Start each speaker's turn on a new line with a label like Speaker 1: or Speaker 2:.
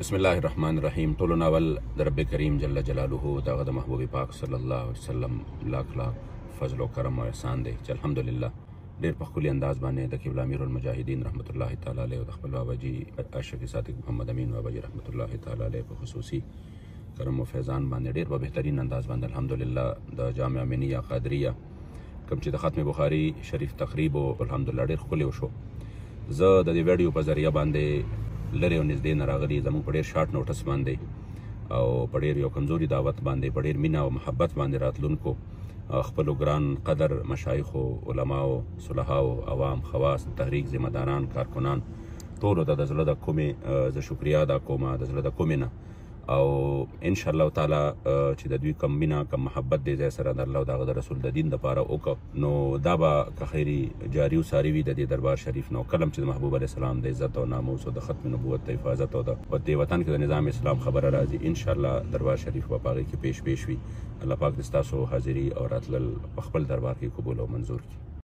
Speaker 1: بسم الله الرحمن الرحیم. ټولو ناول د رب کریم جل جلاله دغه د محبوب پاک صلی الله علیه وسلم لاک فضل و کرم او احسان دی چې الحمدلله ډېر په ښکلي انداز باندې د قبله امیر المجاهدین رحمت الله تعالی علیه او د خپل باباجي اشرفي صادق محمد امین باباجي رحمت الله تعالی علیه په خصوصي کرم و فیضان باندې ډېر په بهترین انداز باندې الحمدلله د جامع امینیه قادریه کوم چې د ختم بخاري شریف تقریب او الحمدلله ډېر ښکلی وشو. زه د دې ویډیو په ذریعه باندې لرې او نږدې نه راغلي زموږ په ډېر شارټ نوټس باندې او په ډېر یو کمزوري دعوت باندې په ډېر مینه او محبت باندې راتلونکو خپلو ګران قدر مشایخو علماو صلحاو عوام خواص تحریک ذمه داران کارکنان ټولو ته د زړه د کومې زه شکریا ادا کوم د زړه د کومې نه او انشاءالله تعالی چې د دوی کم مینه کم محبت دی ځای سره د الله او د هغه د رسول د دین دپاره وکړو نو دا به که خیري جاري و ساري وي د دې دربار شریف نه کله چې د محبوب علیه السلام د عزت او ناموس او د ختم نبوت د حفاظت او د دې وطن کې د نظام اسلام خبره راځي انشاءالله دربار شریف به په هغې کې پیش وي. الله پاک د ستاسو حاضري او راتلل په خپل دربار کې قبول او منظور کړي.